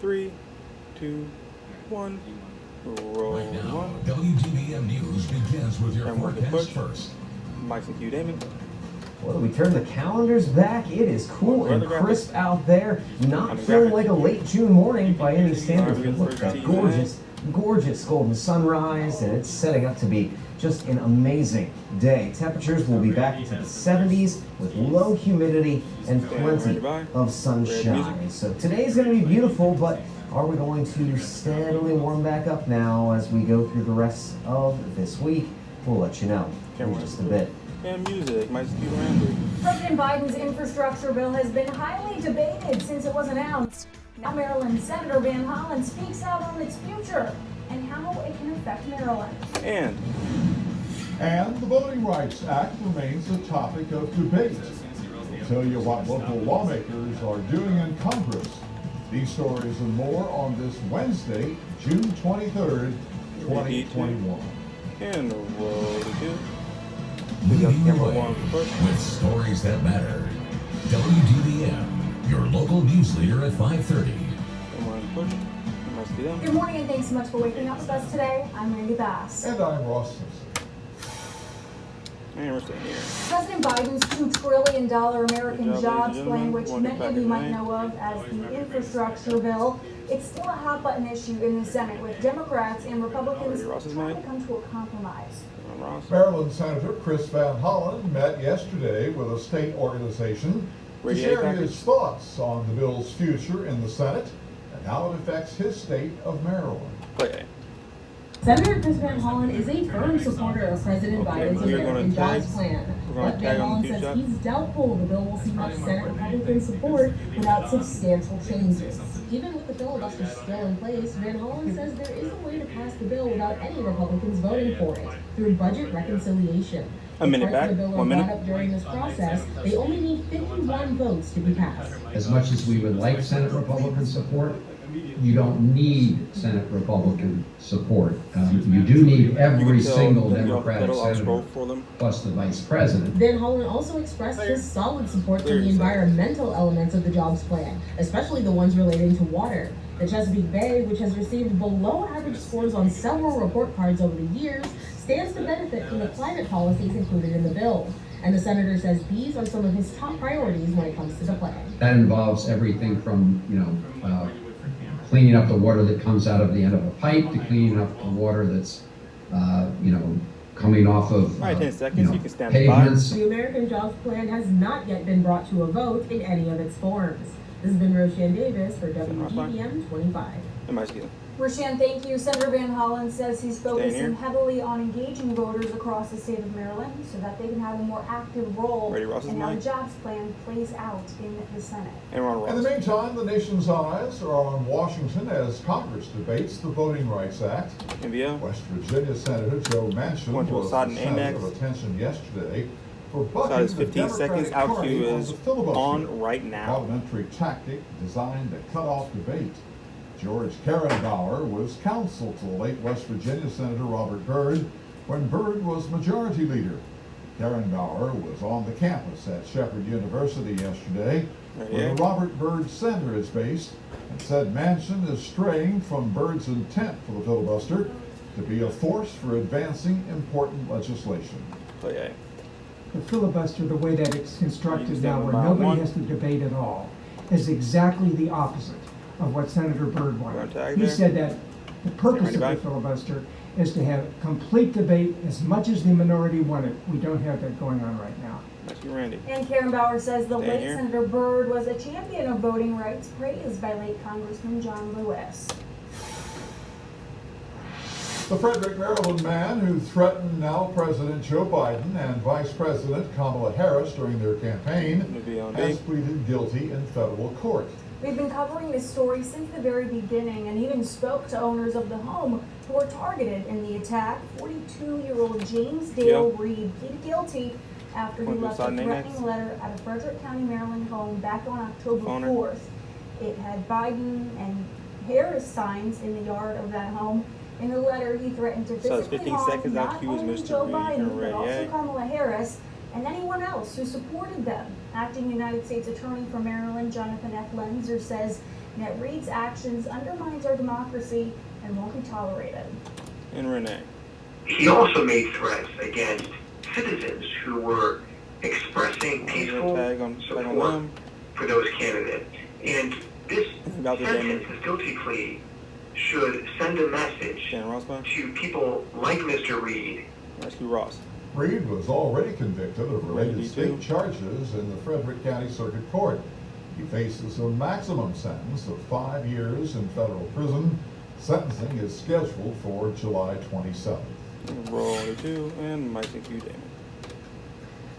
3, 2, 1. Roll Right now, one. WDVM News begins with your And with the forecast push. first. Matson, Q, Damon. Well, we turn the calendars back. It is cool and crisp out there. Not feeling like a late June morning by any standards. But look at that gorgeous golden sunrise, and it's setting up to be just an amazing day. Temperatures will be back into the 70s with low humidity and plenty of sunshine. So today's going to be beautiful, but are we going to steadily warm back up now as we go through the rest of this week? We'll let you know in just a bit. And music, Matson, Q, Randi. President Biden's infrastructure bill has been highly debated since it was announced. Now Maryland Senator Van Hollen speaks out on its future and how it can affect Maryland. And the Voting Rights Act remains a topic of debate. We'll tell you what local lawmakers are doing in Congress. These stories and more on this Wednesday, June 23rd, 2021. And roll the two. Leading the way with stories that matter. WDVM, your local news leader at 5:30. Good morning and thanks so much for waking up with us today. I'm Randy Bass. And I'm Ross Simpson. And we're staying here. President Biden's $2 trillion American Jobs Plan, which many of you might know of as the infrastructure bill, it's still a hot button issue in the Senate with Democrats and Republicans trying to come to a compromise. Maryland Senator Chris Van Hollen met yesterday with a state organization to share his thoughts on the bill's future in the Senate and how it affects his state of Maryland. Senator Chris Van Hollen is a firm supporter of President Biden's American Jobs Plan, but Van Hollen says he's doubtful the bill will see much Senate Republican support without substantial changes. Even with the filibuster still in place, Van Hollen says there is a way to pass the bill without any Republicans voting for it, through budget reconciliation. A minute back, the bill 1 minute. brought up during this process, they only need 51 votes to be passed. As much as we would like Senate Republican support, you don't need Senate Republican support. You do need every single Democratic senator plus the vice president. Van Hollen also expressed his solid support for the environmental elements of the jobs plan, especially the ones relating to water. The Chesapeake Bay, which has received below average scores on several report cards over the years, stands to benefit from the climate policies included in the bill. And the senator says these are some of his top priorities when it comes to the plan. That involves everything from, cleaning up the water that comes out of the end of a pipe to cleaning up the water that's, coming off of pavements. The American Jobs Plan has not yet been brought to a vote in any of its forms. This has been Roshan Davis for WDVM-25. Roshan, thank you. Senator Van Hollen says he's focusing heavily on engaging voters across the state of Maryland so that they can have a more active role in how the jobs plan plays out in the Senate. In the meantime, the nation's eyes are on Washington as Congress debates the Voting Rights Act. West Virginia Senator Joe Manchin was the center of attention yesterday for bucking the Democratic Party on the filibuster, parliamentary tactic designed to cut off debate. George Karrenbauer was counsel to the late West Virginia Senator Robert Byrd when Byrd was majority leader. Karrenbauer was on the campus at Shepherd University yesterday, where the Robert Byrd Center is based, and said Manchin is straying from Byrd's intent for the filibuster to be a force for advancing important legislation. The filibuster, the way that it's constructed now, where nobody has to debate at all, is exactly the opposite of what Senator Byrd wanted. He said that the purpose of the filibuster is to have complete debate as much as the minority wanted. We don't have that going on right now. Randi. And Karrenbauer says the late Senator Byrd was a champion of voting rights, praised by late Congressman John Lewis. The Frederick, Maryland man who threatened now President Joe Biden and Vice President Kamala Harris during their campaign has pleaded guilty in federal court. We've been covering this story since the very beginning and even spoke to owners of the home who were targeted in the attack. 42-year-old James Dale Reed pleaded guilty after he left a threatening letter at a Frederick County, Maryland home back on October 4th. It had Biden and Harris signs in the yard of that home. In the letter, he threatened to physically harm not only Joe Biden, but also Kamala Harris and anyone else who supported them. Acting United States Attorney for Maryland, Jonathan F. Lenzer, says Yet Reed's actions undermines our democracy and won't be tolerated. And Renee. He also made threats against citizens who were expressing peaceful support for those candidates. And this sentence, this guilty plea, should send a message to people like Mr. Reed. Rescue Ross. Reed was already convicted of related state charges in the Frederick County Circuit Court. He faces a maximum sentence of 5 years in federal prison. Sentencing is scheduled for July 27th. Roll 2 and Mike and Q Damon.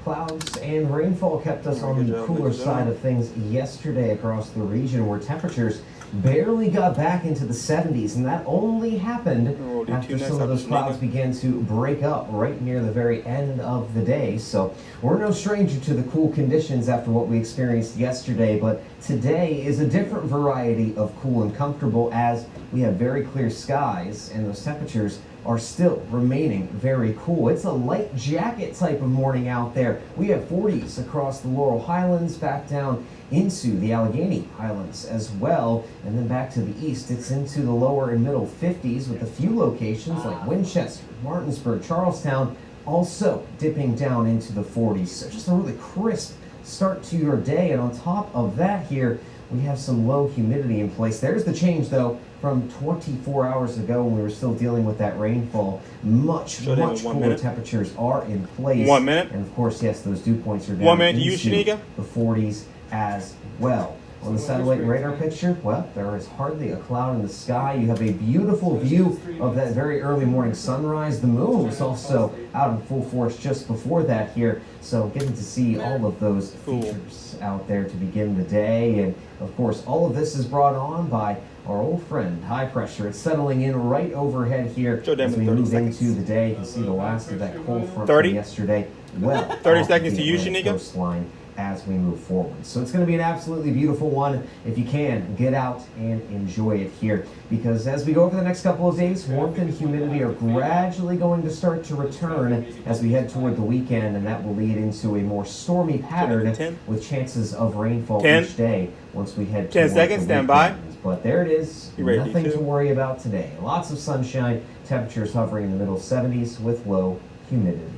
Clouds and rainfall kept us on the cooler side of things yesterday across the region, where temperatures barely got back into the 70s, and that only happened after some of those clouds began to break up right near the very end of the day. So we're no stranger to the cool conditions after what we experienced yesterday, but today is a different variety of cool and comfortable, as we have very clear skies and those temperatures are still remaining very cool. It's a light jacket type of morning out there. We have 40s across the Laurel Highlands, back down into the Allegheny Highlands as well, and then back to the east it's into the lower and middle 50s, with a few locations like Winchester, Martinsburg, Charlestown also dipping down into the 40s. So just a really crisp start to your day, and on top of that here we have some low humidity in place. There's the change though from 24 hours ago when we were still dealing with that rainfall. Much cooler temperatures are in place. 1 minute. And of course, yes, those dew points are down 1 minute. into the 40s as well. On the satellite radar picture, well, there is hardly a cloud in the sky. You have a beautiful view of that very early morning sunrise. The moon was also out in full force just before that here, so getting to see all of those features out there to begin the day. And of course, all of this is brought on by our old friend, high pressure. It's settling in right overhead here as we move into the day. You can see the last of that cold front from yesterday. Well, 30 seconds to you, Shennekia. Coastline as we move forward. So it's going to be an absolutely beautiful one. If you can, get out and enjoy it here, because as we go over the next couple of days, warmth and humidity are gradually going to start to return as we head toward the weekend, and that will lead into a more stormy pattern with chances of rainfall each day once we head 10 seconds, stand by. But there it is. Nothing to worry about today. Lots of sunshine, temperatures hovering in the middle 70s with low humidity.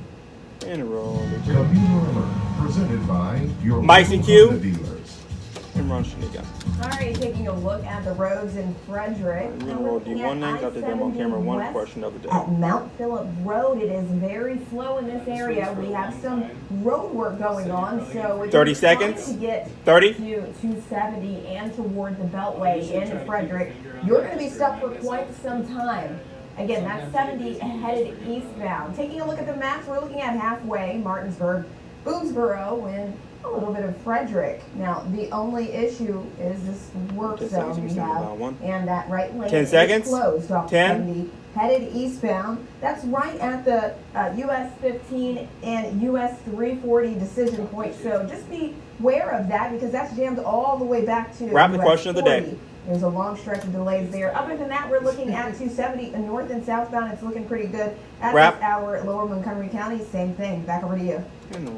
And roll the Alert, presented by your Mike and Q dealers. And Roshan. All right, taking a look at the roads in Frederick. We're going to roll D1 next. I'll take them on camera. One question of the day. At Mount Phillip Road, it is very slow in this area. We have some road work going on, so it's 30 seconds to get 30 to 270 and toward the Beltway in Frederick. You're going to be stuck for quite some time. Again, that's 70 headed eastbound. Taking a look at the maps, we're looking at halfway, Martinsburg, Boonesboro, and a little bit of Frederick. Now, the only issue is this work zone we have, and that right lane is closed off 70 headed eastbound. That's right at the US 15 and US 340 decision point, so just be aware of that, because that's jammed all the way back to Wrap the question of the day. There's a long stretch of delays there. Other than that, we're looking at 270 north and southbound. It's looking pretty good. At this hour at Lower Montgomery County, same thing. Back over to you. Thanks,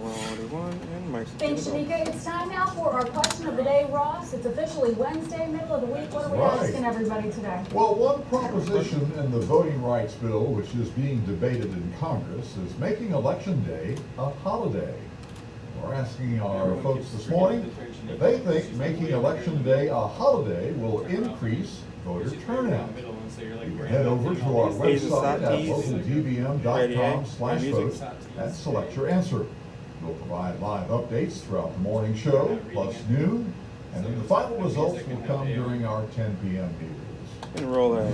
Shennekia. It's time now for our question of the day, Ross. It's officially Wednesday, middle of the week. What are we asking everybody today? Well, one proposition in the voting rights bill, which is being debated in Congress, is making Election Day a holiday. We're asking our folks this morning if they think making Election Day a holiday will increase voter turnout. You can head over to our website at localdvm.com/vote and select your answer. We'll provide live updates throughout the morning show, plus noon, and then the final results will come during our 10 p.m. news. And roll that.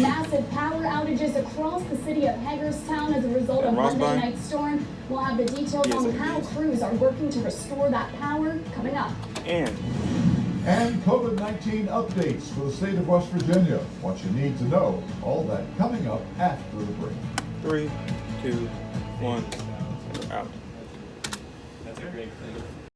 Massive power outages across the city of Hagerstown as a result of Monday night's storm. We'll have the details on how crews are working to restore that power coming up. And COVID-19 updates for the state of West Virginia. What you need to know, all that coming up after the break. 3, 2, 1, and we're out. That's a great thing.